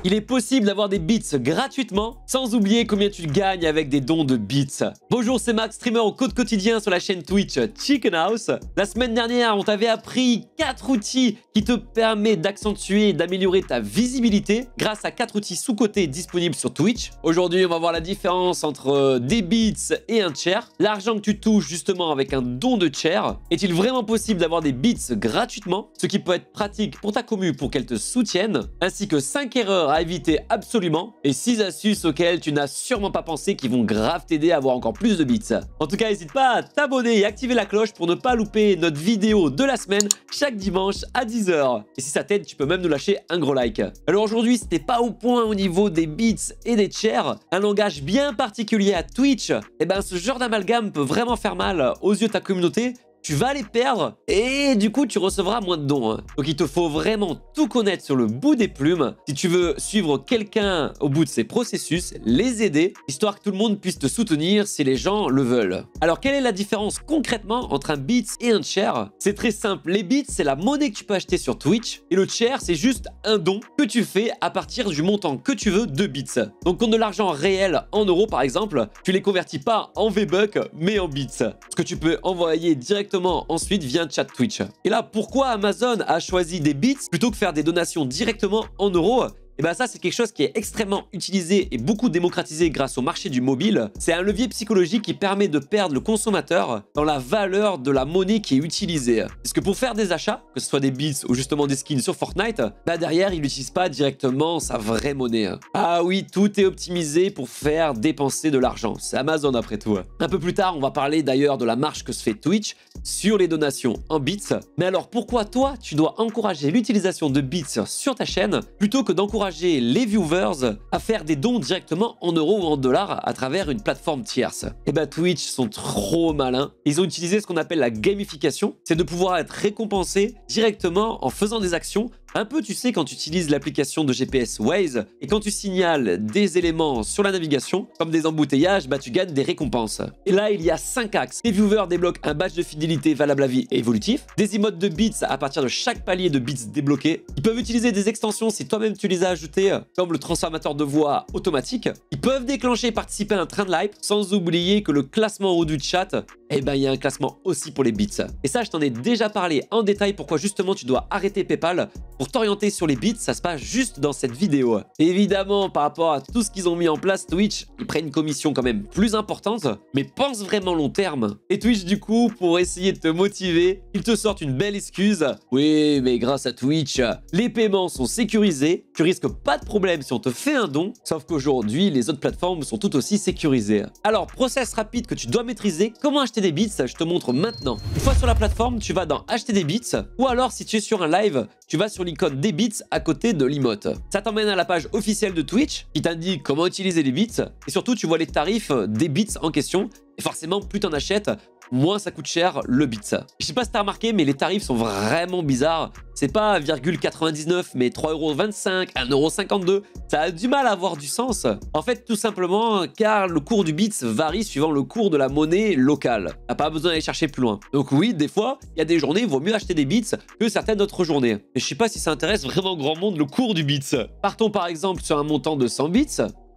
Il est possible d'avoir des bits gratuitement, sans oublier combien tu gagnes avec des dons de bits. Bonjour, c'est Max, streamer au code quotidien sur la chaîne Twitch Chicken House. La semaine dernière, on t'avait appris 4 outils qui te permettent d'accentuer et d'améliorer ta visibilité grâce à 4 outils sous-cotés disponibles sur Twitch. Aujourd'hui, on va voir la différence entre des bits et un chair. L'argent que tu touches justement avec un don de chair. Est-il vraiment possible d'avoir des bits gratuitement, ce qui peut être pratique pour ta commu pour qu'elle te soutienne, ainsi que 5 erreurs à éviter absolument et 6 astuces auxquelles tu n'as sûrement pas pensé qui vont grave t'aider à avoir encore plus de bits. En tout cas, n'hésite pas à t'abonner et activer la cloche pour ne pas louper notre vidéo de la semaine chaque dimanche à 10 h. Et si ça t'aide, tu peux même nous lâcher un gros like. Alors aujourd'hui, si t'es pas au point au niveau des bits et des chairs, un langage bien particulier à Twitch, et ben ce genre d'amalgame peut vraiment faire mal aux yeux de ta communauté. Tu vas les perdre et du coup tu recevras moins de dons. Donc il te faut vraiment tout connaître sur le bout des plumes si tu veux suivre quelqu'un au bout de ses processus, les aider, histoire que tout le monde puisse te soutenir si les gens le veulent. Alors quelle est la différence concrètement entre un bit et un chair? C'est très simple, les bits c'est la monnaie que tu peux acheter sur Twitch et le chair c'est juste un don que tu fais à partir du montant que tu veux de bits. Donc quand de l'argent réel en euros par exemple, tu les convertis pas en V-Bucks mais en bits. Ce que tu peux envoyer directement ensuite via un chat Twitch. Et là, pourquoi Amazon a choisi des bits plutôt que faire des donations directement en euros? Et bien ça, c'est quelque chose qui est extrêmement utilisé et beaucoup démocratisé grâce au marché du mobile. C'est un levier psychologique qui permet de perdre le consommateur dans la valeur de la monnaie qui est utilisée. Parce que pour faire des achats, que ce soit des bits ou justement des skins sur Fortnite, bah derrière, il n'utilise pas directement sa vraie monnaie. Ah oui, tout est optimisé pour faire dépenser de l'argent. C'est Amazon après tout. Un peu plus tard, on va parler d'ailleurs de la marche que se fait Twitch sur les donations en bits. Mais alors pourquoi toi, tu dois encourager l'utilisation de bits sur ta chaîne plutôt que d'encourager les viewers à faire des dons directement en euros ou en dollars à travers une plateforme tierce? Et bah Twitch sont trop malins. Ils ont utilisé ce qu'on appelle la gamification. C'est de pouvoir être récompensé directement en faisant des actions. Un peu, tu sais, quand tu utilises l'application de GPS Waze et quand tu signales des éléments sur la navigation, comme des embouteillages, bah tu gagnes des récompenses. Et là, il y a 5 axes. Les viewers débloquent un badge de fidélité valable à vie et évolutif, des emotes de bits à partir de chaque palier de bits débloqué. Ils peuvent utiliser des extensions si toi-même tu les as ajoutées, comme le transformateur de voix automatique. Ils peuvent déclencher et participer à un train de live, sans oublier que le classement en haut du chat, eh ben il y a un classement aussi pour les bits. Et ça, je t'en ai déjà parlé en détail pourquoi justement tu dois arrêter PayPal pour t'orienter sur les bits. Ça se passe juste dans cette vidéo. Et évidemment, par rapport à tout ce qu'ils ont mis en place, Twitch, ils prennent une commission quand même plus importante, mais pense vraiment long terme. Et Twitch, du coup, pour essayer de te motiver, ils te sortent une belle excuse. Oui, mais grâce à Twitch, les paiements sont sécurisés, tu risques pas de problème si on te fait un don, sauf qu'aujourd'hui, les autres plateformes sont tout aussi sécurisées. Alors, process rapide que tu dois maîtriser, comment acheter des bits, je te montre maintenant. Une fois sur la plateforme, tu vas dans acheter des bits, ou alors si tu es sur un live, tu vas sur l'icône des bits à côté de l'emote. Ça t'emmène à la page officielle de Twitch qui t'indique comment utiliser les bits et surtout tu vois les tarifs des bits en question. Et forcément, plus t'en achètes, moins ça coûte cher le bit. Je sais pas si t'as remarqué, mais les tarifs sont vraiment bizarres. C'est pas 0,99 mais 3,25 €, 1,52 €. Ça a du mal à avoir du sens. En fait, tout simplement car le cours du bit varie suivant le cours de la monnaie locale. T'as pas besoin d'aller chercher plus loin. Donc oui, des fois, il y a des journées, il vaut mieux acheter des bits que certaines autres journées. Mais je sais pas si ça intéresse vraiment grand monde le cours du bit. Partons par exemple sur un montant de 100 bits.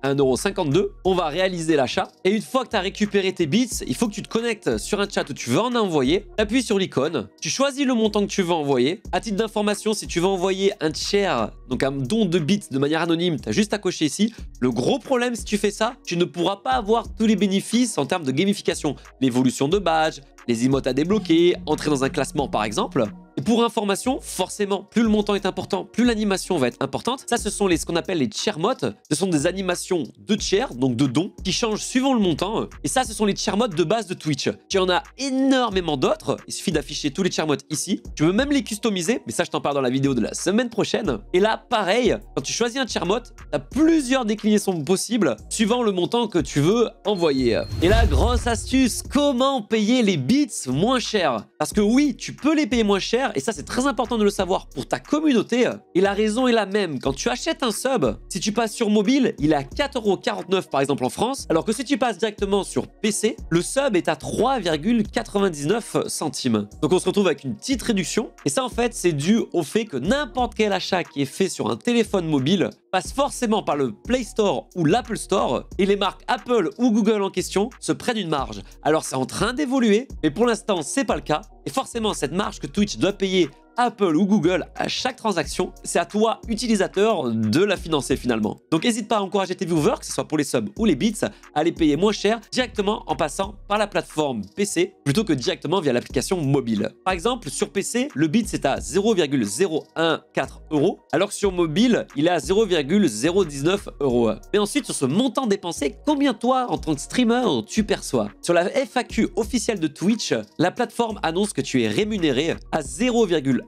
1,52 €, on va réaliser l'achat. Et une fois que tu as récupéré tes bits, il faut que tu te connectes sur un chat où tu veux en envoyer. Appuie sur l'icône, tu choisis le montant que tu veux envoyer. À titre d'information, si tu veux envoyer un chair, donc un don de bits de manière anonyme, tu as juste à cocher ici. Le gros problème, si tu fais ça, tu ne pourras pas avoir tous les bénéfices en termes de gamification. L'évolution de badge, les emotes à débloquer, entrer dans un classement par exemple. Et pour information, forcément, plus le montant est important, plus l'animation va être importante. Ça, ce sont ce qu'on appelle les chair modes. Ce sont des animations de chair, donc de dons, qui changent suivant le montant. Et ça, ce sont les chair modes de base de Twitch. Tu en as énormément d'autres. Il suffit d'afficher tous les chair modes ici. Tu peux même les customiser, mais ça, je t'en parle dans la vidéo de la semaine prochaine. Et là, pareil, quand tu choisis un chair mode, tu as plusieurs déclinaisons possibles suivant le montant que tu veux envoyer. Et là, grosse astuce, comment payer les bits moins cher? Parce que oui, tu peux les payer moins cher. Et ça, c'est très important de le savoir pour ta communauté. Et la raison est la même. Quand tu achètes un sub, si tu passes sur mobile, il est à 4,49 € par exemple en France. Alors que si tu passes directement sur PC, le sub est à 3,99 centimes. Donc on se retrouve avec une petite réduction. Et ça, en fait, c'est dû au fait que n'importe quel achat qui est fait sur un téléphone mobile passe forcément par le Play Store ou l'Apple Store et les marques Apple ou Google en question se prennent une marge. Alors c'est en train d'évoluer, mais pour l'instant c'est pas le cas. Et forcément cette marge que Twitch doit payer Apple ou Google à chaque transaction, c'est à toi, utilisateur, de la financer finalement. Donc n'hésite pas à encourager tes viewers, que ce soit pour les subs ou les bits, à les payer moins cher directement en passant par la plateforme PC plutôt que directement via l'application mobile. Par exemple, sur PC, le bit c'est à 0,014 €, alors que sur mobile, il est à 0,019 €. Mais ensuite, sur ce montant dépensé, combien toi, en tant que streamer, tu perçois? Sur la FAQ officielle de Twitch, la plateforme annonce que tu es rémunéré à 0,1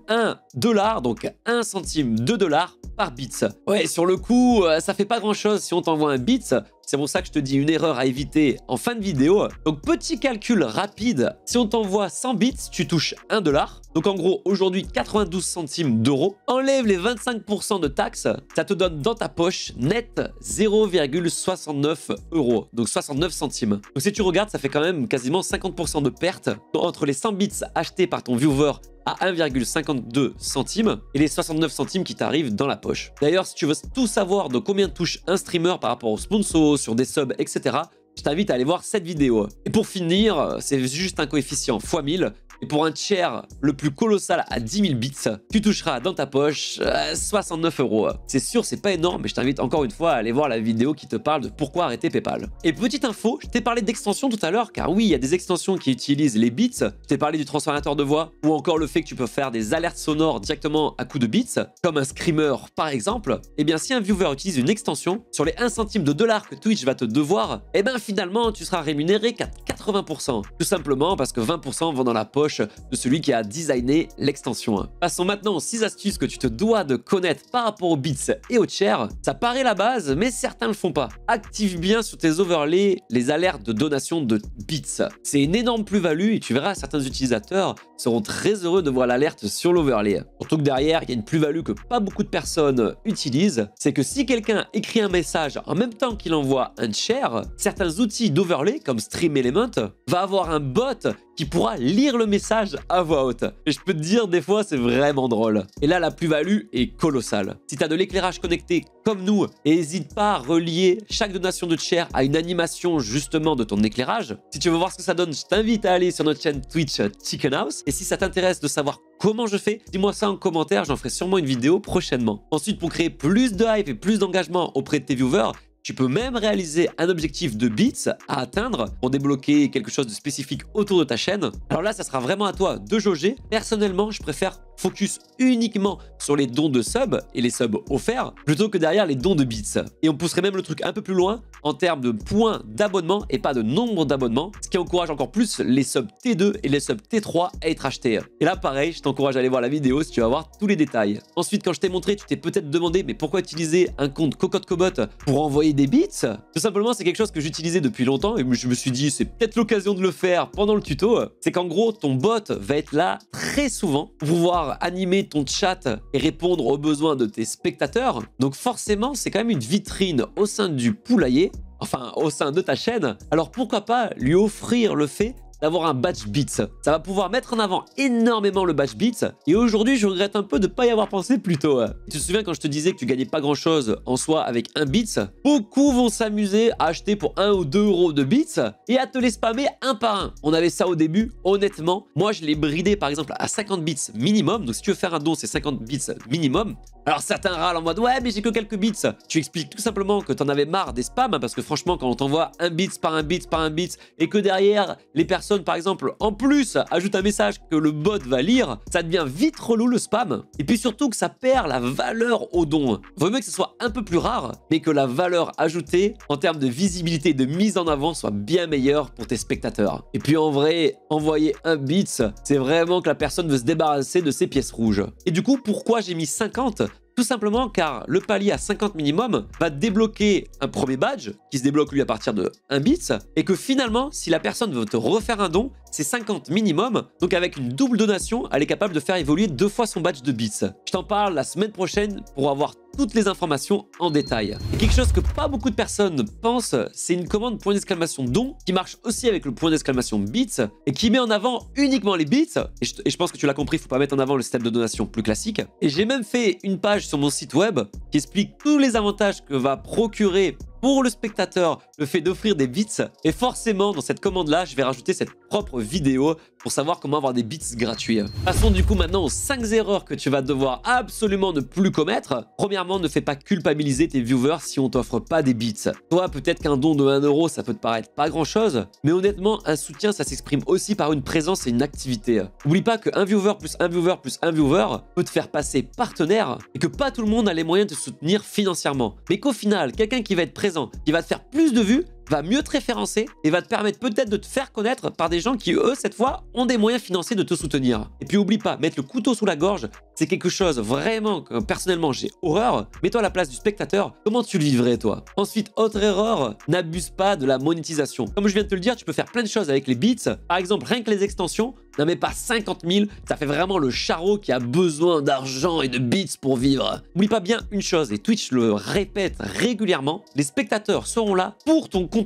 $, donc 1 centime de dollar par bits. Ouais, sur le coup, ça fait pas grand chose si on t'envoie un bit. C'est pour ça que je te dis une erreur à éviter en fin de vidéo. Donc petit calcul rapide, si on t'envoie 100 bits, tu touches 1 $. Donc en gros, aujourd'hui 92 centimes d'euros. Enlève les 25% de taxes, ça te donne dans ta poche net 0,69 €, donc 69 centimes. Donc si tu regardes, ça fait quand même quasiment 50% de perte entre les 100 bits achetés par ton viewer à 1,52 centimes et les 69 centimes qui t'arrivent dans la poche. D'ailleurs, si tu veux tout savoir de combien touche un streamer par rapport aux sponsors, sur des subs, etc., je t'invite à aller voir cette vidéo. Et pour finir, c'est juste un coefficient x 1000. Et pour un tiers le plus colossal à 10 000 bits, tu toucheras dans ta poche 69 €. C'est sûr, c'est pas énorme, mais je t'invite encore une fois à aller voir la vidéo qui te parle de pourquoi arrêter PayPal. Et petite info, je t'ai parlé d'extensions tout à l'heure, car oui, il y a des extensions qui utilisent les bits. Je t'ai parlé du transformateur de voix, ou encore le fait que tu peux faire des alertes sonores directement à coup de bits, comme un screamer par exemple. Et bien, si un viewer utilise une extension, sur les 1 centime de dollar que Twitch va te devoir, et bien finalement, tu seras rémunéré qu'à 80%. Tout simplement parce que 20% vont dans la poche de celui qui a designé l'extension. Passons maintenant aux 6 astuces que tu te dois de connaître par rapport aux bits et aux chairs. Ça paraît la base, mais certains le font pas. Active bien sur tes overlays les alertes de donation de bits. C'est une énorme plus-value et tu verras, certains utilisateurs seront très heureux de voir l'alerte sur l'overlay. Surtout que derrière, il y a une plus-value que pas beaucoup de personnes utilisent, c'est que si quelqu'un écrit un message en même temps qu'il envoie un share, certains outils d'overlay comme Stream Element va avoir un bot qui pourra lire le message à voix haute. Et je peux te dire, des fois, c'est vraiment drôle. Et là, la plus-value est colossale. Si tu as de l'éclairage connecté comme nous, et n'hésite pas à relier chaque donation de chair à une animation justement de ton éclairage. Si tu veux voir ce que ça donne, je t'invite à aller sur notre chaîne Twitch Chicken House. Et si ça t'intéresse de savoir comment je fais, dis-moi ça en commentaire, j'en ferai sûrement une vidéo prochainement. Ensuite, pour créer plus de hype et plus d'engagement auprès de tes viewers, tu peux même réaliser un objectif de bits à atteindre pour débloquer quelque chose de spécifique autour de ta chaîne. Alors là, ça sera vraiment à toi de jauger. Personnellement, je préfère focus uniquement sur les dons de subs et les subs offerts plutôt que derrière les dons de bits. Et on pousserait même le truc un peu plus loin en termes de points d'abonnement et pas de nombre d'abonnements, ce qui encourage encore plus les subs T2 et les subs T3 à être achetés. Et là, pareil, je t'encourage à aller voir la vidéo si tu vas voir tous les détails. Ensuite, quand je t'ai montré, tu t'es peut-être demandé mais pourquoi utiliser un compte Cocotte Cobot pour envoyer des bits? Tout simplement, c'est quelque chose que j'utilisais depuis longtemps et je me suis dit c'est peut-être l'occasion de le faire pendant le tuto. C'est qu'en gros, ton bot va être là très souvent pour pouvoir animer ton chat et répondre aux besoins de tes spectateurs. Donc forcément, c'est quand même une vitrine au sein du poulailler, enfin au sein de ta chaîne. Alors pourquoi pas lui offrir le fait d'avoir un badge bits. Ça va pouvoir mettre en avant énormément le badge bits. Et aujourd'hui, je regrette un peu de ne pas y avoir pensé plus tôt. Tu te souviens quand je te disais que tu gagnais pas grand chose en soi avec un bits? Beaucoup vont s'amuser à acheter pour 1 ou 2 € de bits et à te les spammer un par un. On avait ça au début, honnêtement. Moi, je l'ai bridé par exemple à 50 bits minimum. Donc si tu veux faire un don, c'est 50 bits minimum. Alors certains râlent en mode ouais mais j'ai que quelques bits. Tu expliques tout simplement que t'en avais marre des spams parce que franchement quand on t'envoie un bits par un bits par un bits et que derrière les personnes par exemple en plus ajoutent un message que le bot va lire, ça devient vite relou le spam. Et puis surtout que ça perd la valeur au don. Vaut mieux que ce soit un peu plus rare mais que la valeur ajoutée en termes de visibilité et de mise en avant soit bien meilleure pour tes spectateurs. Et puis en vrai, envoyer un bits, c'est vraiment que la personne veut se débarrasser de ses pièces rouges. Et du coup, pourquoi j'ai mis 50 ? Tout simplement car le palier à 50 minimum va débloquer un premier badge qui se débloque lui à partir de 1 bits et que finalement, si la personne veut te refaire un don, c'est 50 minimum. Donc avec une double donation, elle est capable de faire évoluer 2 fois son badge de bits. Je t'en parle la semaine prochaine pour avoir toutes les informations en détail. Et quelque chose que pas beaucoup de personnes pensent, c'est une commande point d'exclamation don qui marche aussi avec le point d'exclamation bits et qui met en avant uniquement les bits. Et je pense que tu l'as compris, il ne faut pas mettre en avant le système de donation plus classique. Et j'ai même fait une page sur mon site web qui explique tous les avantages que va procurer pour le spectateur le fait d'offrir des bits. Et forcément, dans cette commande-là, je vais rajouter cette propre vidéo pour savoir comment avoir des bits gratuits. Passons du coup maintenant aux 5 erreurs que tu vas devoir absolument ne plus commettre. Premièrement, ne fais pas culpabiliser tes viewers si on t'offre pas des bits. Toi, peut-être qu'un don de 1 €, ça peut te paraître pas grand-chose, mais honnêtement, un soutien, ça s'exprime aussi par une présence et une activité. N'oublie pas qu'un viewer plus un viewer plus un viewer peut te faire passer partenaire et que pas tout le monde a les moyens de te soutenir financièrement. Mais qu'au final, quelqu'un qui va être présent, qui va te faire plus de vues, va mieux te référencer et va te permettre peut-être de te faire connaître par des gens qui, eux, cette fois, ont des moyens financiers de te soutenir. Et puis oublie pas, mettre le couteau sous la gorge, c'est quelque chose vraiment que personnellement j'ai horreur. Mets-toi à la place du spectateur, comment tu le vivrais toi? Ensuite, autre erreur, n'abuse pas de la monétisation. Comme je viens de te le dire, tu peux faire plein de choses avec les bits. Par exemple, rien que les extensions, n'en mets pas 50 000, ça fait vraiment le charreau qui a besoin d'argent et de bits pour vivre. N'oublie pas bien une chose, et Twitch le répète régulièrement, les spectateurs seront là pour ton contenu.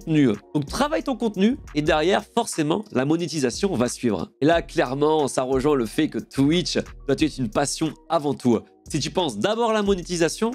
Donc travaille ton contenu et derrière, forcément, la monétisation va suivre. Et là, clairement, ça rejoint le fait que Twitch doit être une passion avant tout. Si tu penses d'abord la monétisation,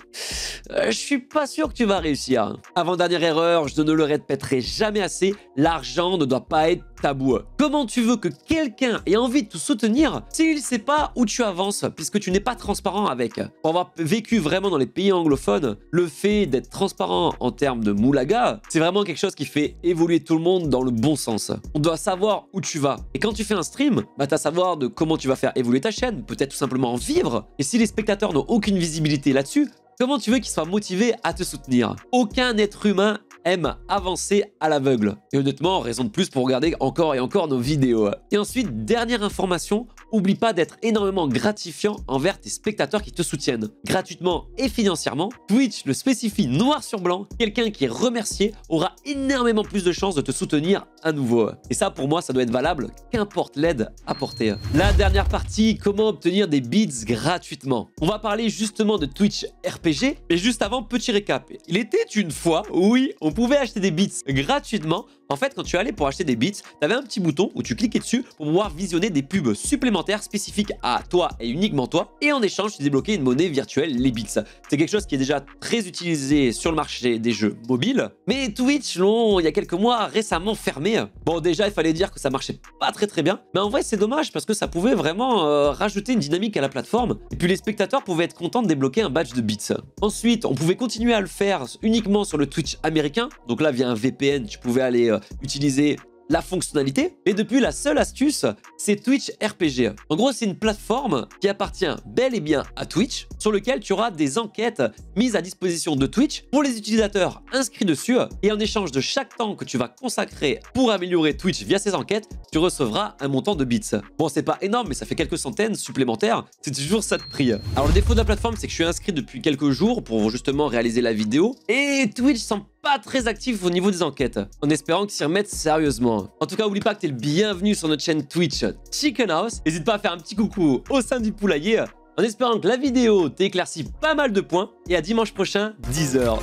je suis pas sûr que tu vas réussir. Avant-dernière erreur, je ne le répéterai jamais assez, l'argent ne doit pas être tabou. Comment tu veux que quelqu'un ait envie de te soutenir s'il ne sait pas où tu avances, puisque tu n'es pas transparent avec? Pour avoir vécu vraiment dans les pays anglophones, le fait d'être transparent en termes de moulaga, c'est vraiment quelque chose qui fait évoluer tout le monde dans le bon sens. On doit savoir où tu vas. Et quand tu fais un stream, tu as savoir de comment tu vas faire évoluer ta chaîne, peut-être tout simplement en vivre. Et si les spectateurs n'ont aucune visibilité là-dessus, comment tu veux qu'ils soient motivés à te soutenir? Aucun être humain aime avancer à l'aveugle. Et honnêtement, raison de plus pour regarder encore et encore nos vidéos. Et ensuite, dernière information, oublie pas d'être énormément gratifiant envers tes spectateurs qui te soutiennent. Gratuitement et financièrement, Twitch le spécifie noir sur blanc, quelqu'un qui est remercié aura énormément plus de chances de te soutenir à nouveau. Et ça, pour moi, ça doit être valable, qu'importe l'aide apportée. La dernière partie, comment obtenir des bits gratuitement. On va parler justement de Twitch RPG, mais juste avant, petit récap. Il était une fois, oui, on pouvait acheter des bits gratuitement. En fait, quand tu allais pour acheter des bits, tu avais un petit bouton où tu cliquais dessus pour pouvoir visionner des pubs supplémentaires spécifiques à toi et uniquement toi. Et en échange, tu débloquais une monnaie virtuelle, les bits. C'est quelque chose qui est déjà très utilisé sur le marché des jeux mobiles. Mais Twitch, il y a quelques mois, récemment fermé. Bon, déjà, il fallait dire que ça marchait pas très bien. Mais en vrai, c'est dommage parce que ça pouvait vraiment rajouter une dynamique à la plateforme. Et puis les spectateurs pouvaient être contents de débloquer un badge de bits. Ensuite, on pouvait continuer à le faire uniquement sur le Twitch américain. Donc là, via un VPN, tu pouvais aller utiliser la fonctionnalité. Et depuis, la seule astuce, c'est Twitch RPG. En gros, c'est une plateforme qui appartient bel et bien à Twitch, sur lequel tu auras des enquêtes mises à disposition de Twitch pour les utilisateurs inscrits dessus. Et en échange de chaque temps que tu vas consacrer pour améliorer Twitch via ces enquêtes, tu recevras un montant de bits. Bon, c'est pas énorme, mais ça fait quelques centaines supplémentaires. C'est toujours ça de prix. Alors, le défaut de la plateforme, c'est que je suis inscrit depuis quelques jours pour justement réaliser la vidéo. Et Twitch semble pas très actif au niveau des enquêtes, en espérant qu'ils s'y remettent sérieusement. En tout cas, oublie pas que tu es le bienvenu sur notre chaîne Twitch Chicken House. N'hésite pas à faire un petit coucou au sein du poulailler, en espérant que la vidéo t'éclaircit pas mal de points. Et à dimanche prochain, 10 h.